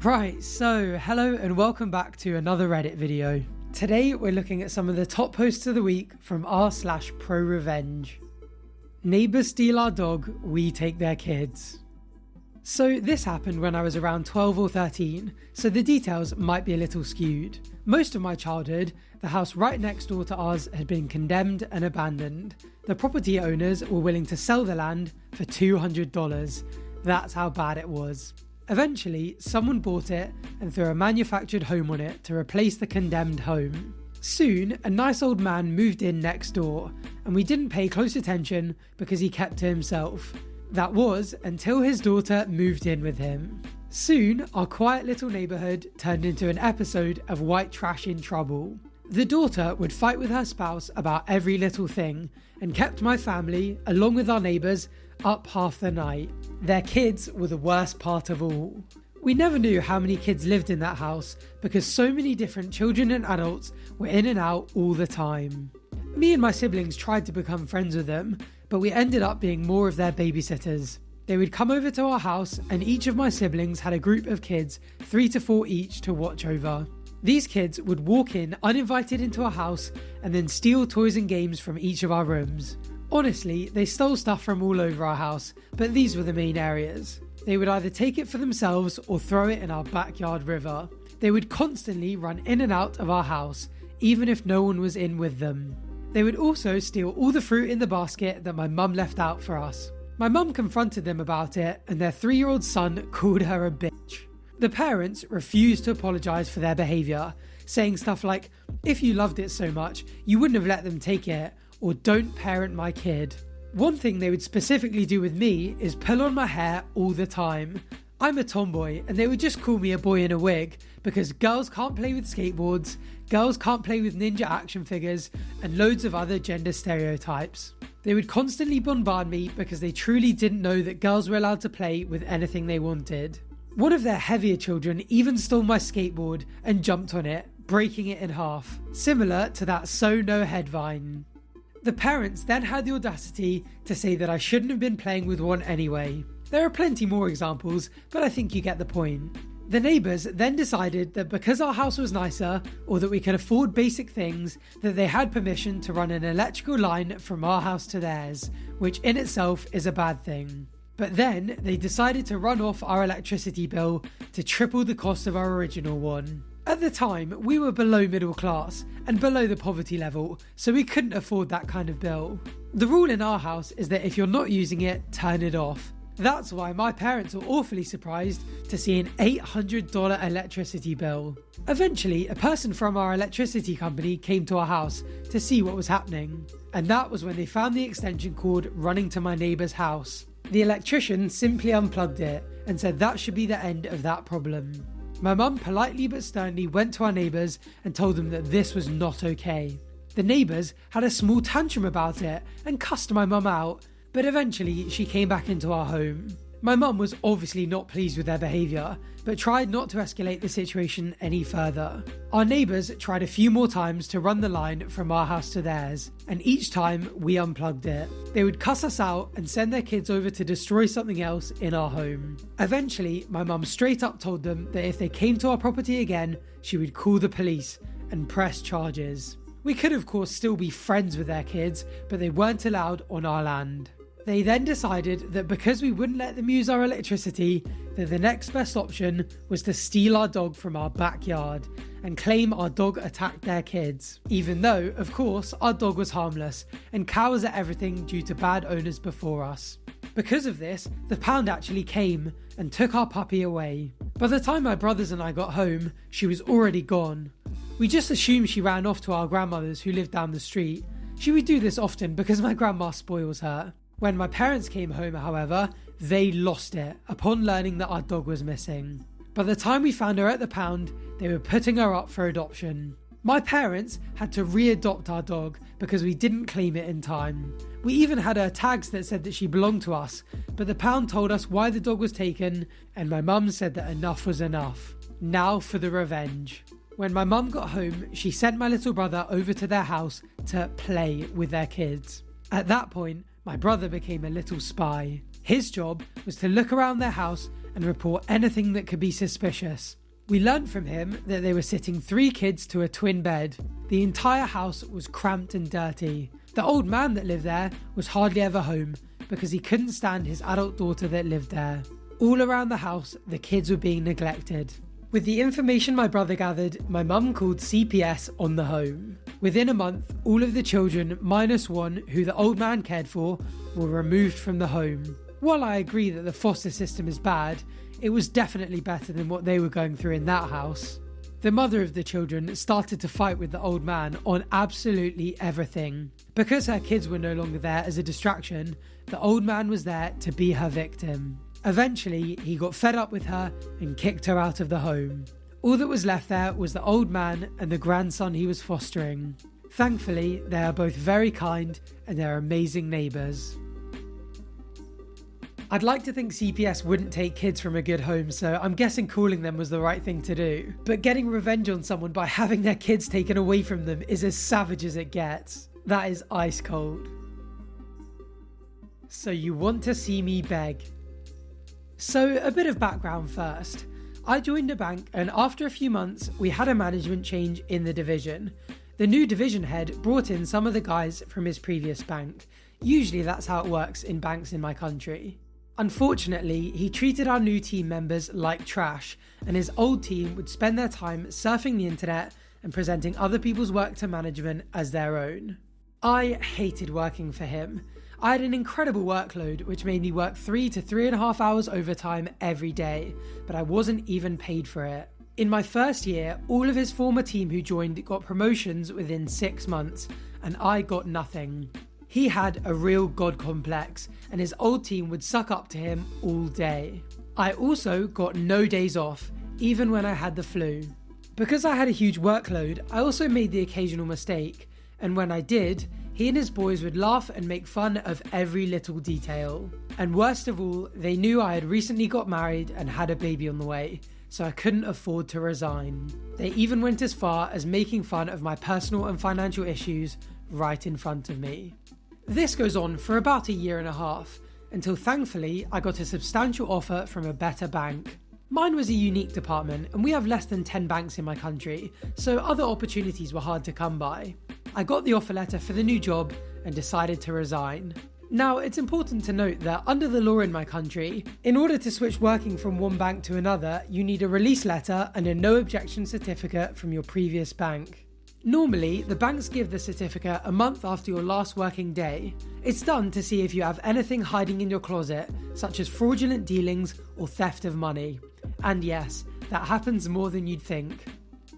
Right, so hello and welcome back to another Reddit video. Today we're looking at some of the top posts of the week from r/ProRevenge. Neighbours steal our dog, we take their kids. So this happened when I was around 12 or 13, so the details might be a little skewed. Most of my childhood, the house right next door to ours had been condemned and abandoned. The property owners were willing to sell the land for $200. That's how bad it was. Eventually, someone bought it and threw a manufactured home on it to replace the condemned home. Soon, a nice old man moved in next door, and we didn't pay close attention because he kept to himself. That was until his daughter moved in with him. Soon, our quiet little neighbourhood turned into an episode of white trash in trouble. The daughter would fight with her spouse about every little thing and kept my family, along with our neighbours, up half the night. Their kids were the worst part of all. We never knew how many kids lived in that house because so many different children and adults were in and out all the time. Me and my siblings tried to become friends with them, but we ended up being more of their babysitters. They would come over to our house and each of my siblings had a group of kids, 3 to 4 each, to watch over. These kids would walk in uninvited into our house and then steal toys and games from each of our rooms. Honestly, they stole stuff from all over our house, but these were the main areas. They would either take it for themselves or throw it in our backyard river. They would constantly run in and out of our house, even if no one was in with them. They would also steal all the fruit in the basket that my mum left out for us. My mum confronted them about it, and their 3-year-old son called her a bitch. The parents refused to apologise for their behaviour, saying stuff like, "If you loved it so much, you wouldn't have let them take it," or "Don't parent my kid." One thing they would specifically do with me is pull on my hair all the time. I'm a tomboy and they would just call me a boy in a wig because girls can't play with skateboards, girls can't play with ninja action figures, and loads of other gender stereotypes. They would constantly bombard me because they truly didn't know that girls were allowed to play with anything they wanted. One of their heavier children even stole my skateboard and jumped on it, breaking it in half, similar to that "So No Head" vine. The parents then had the audacity to say that I shouldn't have been playing with one anyway. There are plenty more examples, but I think you get the point. The neighbours then decided that because our house was nicer, or that we could afford basic things, that they had permission to run an electrical line from our house to theirs, which in itself is a bad thing. But then they decided to run off our electricity bill to triple the cost of our original one. At the time, we were below middle class and below the poverty level, so we couldn't afford that kind of bill. The rule in our house is that if you're not using it, turn it off. That's why my parents were awfully surprised to see an $800 electricity bill. Eventually, a person from our electricity company came to our house to see what was happening, and that was when they found the extension cord running to my neighbour's house. The electrician simply unplugged it and said that should be the end of that problem. My mum politely but sternly went to our neighbours and told them that this was not okay. The neighbours had a small tantrum about it and cussed my mum out, but eventually she came back into our home. My mum was obviously not pleased with their behaviour, but tried not to escalate the situation any further. Our neighbours tried a few more times to run the line from our house to theirs, and each time we unplugged it. They would cuss us out and send their kids over to destroy something else in our home. Eventually, my mum straight up told them that if they came to our property again, she would call the police and press charges. We could of course still be friends with their kids, but they weren't allowed on our land. They then decided that because we wouldn't let them use our electricity, that the next best option was to steal our dog from our backyard and claim our dog attacked their kids. Even though, of course, our dog was harmless and cowers at everything due to bad owners before us. Because of this, the pound actually came and took our puppy away. By the time my brothers and I got home, she was already gone. We just assumed she ran off to our grandmother's who lived down the street. She would do this often because my grandma spoils her. When my parents came home, however, they lost it upon learning that our dog was missing. By the time we found her at the pound, they were putting her up for adoption. My parents had to re-adopt our dog because we didn't claim it in time. We even had her tags that said that she belonged to us, but the pound told us why the dog was taken, and my mum said that enough was enough. Now for the revenge. When my mum got home, she sent my little brother over to their house to play with their kids. At that point, my brother became a little spy. His job was to look around their house and report anything that could be suspicious. We learned from him that they were sitting 3 kids to a twin bed. The entire house was cramped and dirty. The old man that lived there was hardly ever home because he couldn't stand his adult daughter that lived there. All around the house, the kids were being neglected. With the information my brother gathered, my mum called CPS on the home. Within a month, all of the children, minus one who the old man cared for, were removed from the home. While I agree that the foster system is bad, it was definitely better than what they were going through in that house. The mother of the children started to fight with the old man on absolutely everything. Because her kids were no longer there as a distraction, the old man was there to be her victim. Eventually, he got fed up with her and kicked her out of the home. All that was left there was the old man and the grandson he was fostering. Thankfully, they are both very kind and they're amazing neighbours. I'd like to think CPS wouldn't take kids from a good home, so I'm guessing calling them was the right thing to do. But getting revenge on someone by having their kids taken away from them is as savage as it gets. That is ice cold. So you want to see me beg? So a bit of background first. I joined a bank and after a few months we had a management change in the division. The new division head brought in some of the guys from his previous bank. Usually that's how it works in banks in my country. Unfortunately, he treated our new team members like trash, and his old team would spend their time surfing the internet and presenting other people's work to management as their own. I hated working for him. I had an incredible workload which made me work 3 to 3.5 hours overtime every day, but I wasn't even paid for it. In my first year, all of his former team who joined got promotions within 6 months, and I got nothing. He had a real god complex, and his old team would suck up to him all day. I also got no days off, even when I had the flu. Because I had a huge workload, I also made the occasional mistake, and when I did, he and his boys would laugh and make fun of every little detail. And worst of all, they knew I had recently got married and had a baby on the way, so I couldn't afford to resign. They even went as far as making fun of my personal and financial issues right in front of me. This goes on for about 1.5 years, until thankfully I got a substantial offer from a better bank. Mine was a unique department and we have less than 10 banks in my country, so other opportunities were hard to come by. I got the offer letter for the new job and decided to resign. Now, it's important to note that under the law in my country, in order to switch working from one bank to another, you need a release letter and a no objection certificate from your previous bank. Normally, the banks give the certificate a month after your last working day. It's done to see if you have anything hiding in your closet, such as fraudulent dealings or theft of money. And yes, that happens more than you'd think.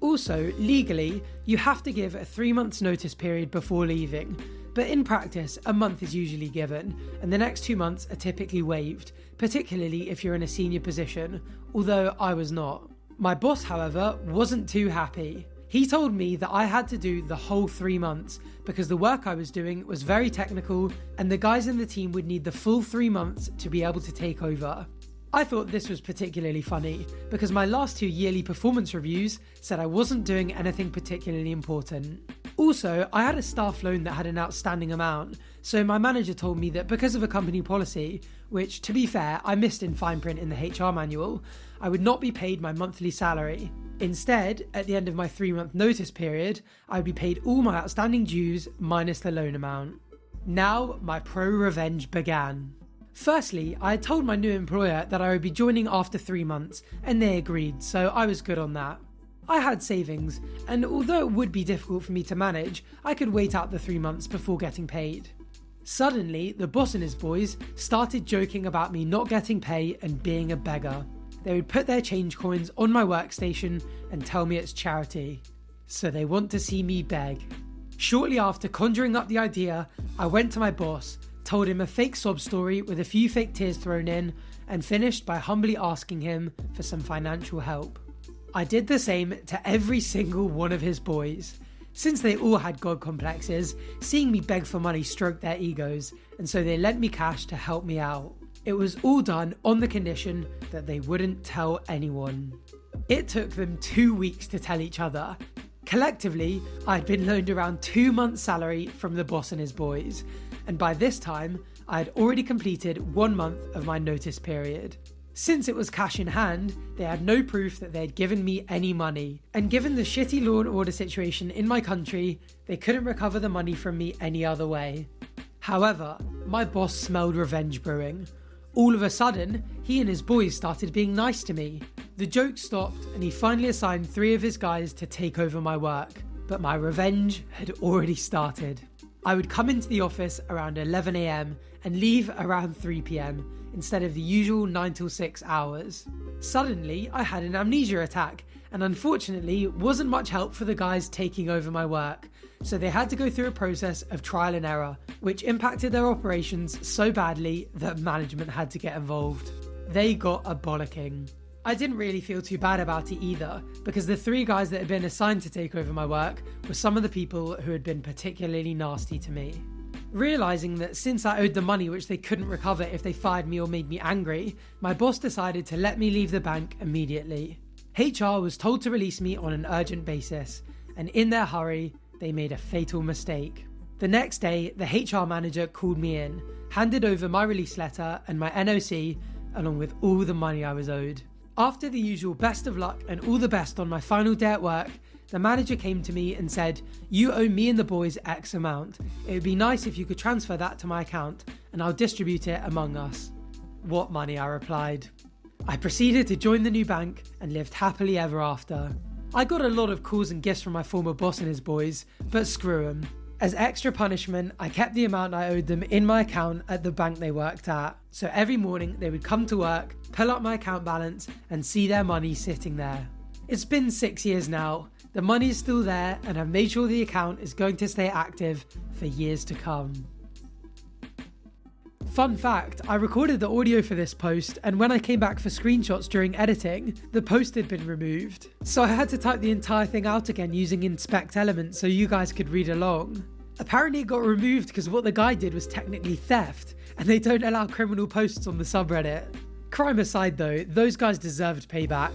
Also, legally, you have to give a 3 months notice period before leaving, but in practice, a month is usually given, and the next 2 months are typically waived, particularly if you're in a senior position, although I was not. My boss, however, wasn't too happy. He told me that I had to do the whole 3 months because the work I was doing was very technical and the guys in the team would need the full 3 months to be able to take over. I thought this was particularly funny because my last 2 yearly performance reviews said I wasn't doing anything particularly important. Also, I had a staff loan that had an outstanding amount, so my manager told me that because of a company policy, which to be fair I missed in fine print in the HR manual, I would not be paid my monthly salary. Instead, at the end of my 3-month notice period, I would be paid all my outstanding dues minus the loan amount. Now my pro-revenge began. Firstly, I had told my new employer that I would be joining after 3 months, and they agreed, so I was good on that. I had savings, and although it would be difficult for me to manage, I could wait out the 3 months before getting paid. Suddenly, the boss and his boys started joking about me not getting pay and being a beggar. They would put their change coins on my workstation and tell me it's charity. So they want to see me beg. Shortly after conjuring up the idea, I went to my boss, told him a fake sob story with a few fake tears thrown in, and finished by humbly asking him for some financial help. I did the same to every single one of his boys. Since they all had god complexes, seeing me beg for money stroked their egos, and so they lent me cash to help me out. It was all done on the condition that they wouldn't tell anyone. It took them 2 weeks to tell each other. Collectively, I'd been loaned around 2 months' salary from the boss and his boys, and by this time, I had already completed 1 month of my notice period. Since it was cash in hand, they had no proof that they had given me any money, and given the shitty law and order situation in my country, they couldn't recover the money from me any other way. However, my boss smelled revenge brewing. All of a sudden, he and his boys started being nice to me. The joke stopped and he finally assigned 3 of his guys to take over my work, but my revenge had already started. I would come into the office around 11 AM and leave around 3 PM instead of the usual 9 till 6 hours. Suddenly, I had an amnesia attack, and unfortunately wasn't much help for the guys taking over my work, so they had to go through a process of trial and error, which impacted their operations so badly that management had to get involved. They got a bollocking. I didn't really feel too bad about it either, because the 3 guys that had been assigned to take over my work were some of the people who had been particularly nasty to me. Realising that since I owed the money which they couldn't recover if they fired me or made me angry, my boss decided to let me leave the bank immediately. HR was told to release me on an urgent basis, and in their hurry, they made a fatal mistake. The next day, the HR manager called me in, handed over my release letter and my NOC, along with all the money I was owed. After the usual best of luck and all the best on my final day at work, the manager came to me and said, "You owe me and the boys X amount. It would be nice if you could transfer that to my account and I'll distribute it among us." "What money?" I replied. I proceeded to join the new bank and lived happily ever after. I got a lot of calls and gifts from my former boss and his boys, but screw them. As extra punishment, I kept the amount I owed them in my account at the bank they worked at. So every morning they would come to work, pull up my account balance and see their money sitting there. It's been 6 years now. The money is still there and I've made sure the account is going to stay active for years to come. Fun fact, I recorded the audio for this post, and when I came back for screenshots during editing, the post had been removed. So I had to type the entire thing out again using Inspect Elements so you guys could read along. Apparently it got removed because what the guy did was technically theft, and they don't allow criminal posts on the subreddit. Crime aside though, those guys deserved payback.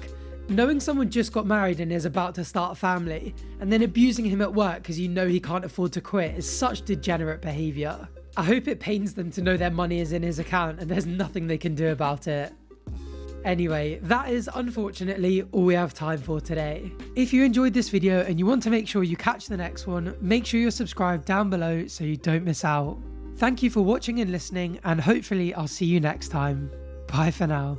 Knowing someone just got married and is about to start a family, and then abusing him at work because you know he can't afford to quit is such degenerate behaviour. I hope it pains them to know their money is in his account and there's nothing they can do about it. Anyway, that is unfortunately all we have time for today. If you enjoyed this video and you want to make sure you catch the next one, make sure you're subscribed down below so you don't miss out. Thank you for watching and listening, and hopefully I'll see you next time. Bye for now.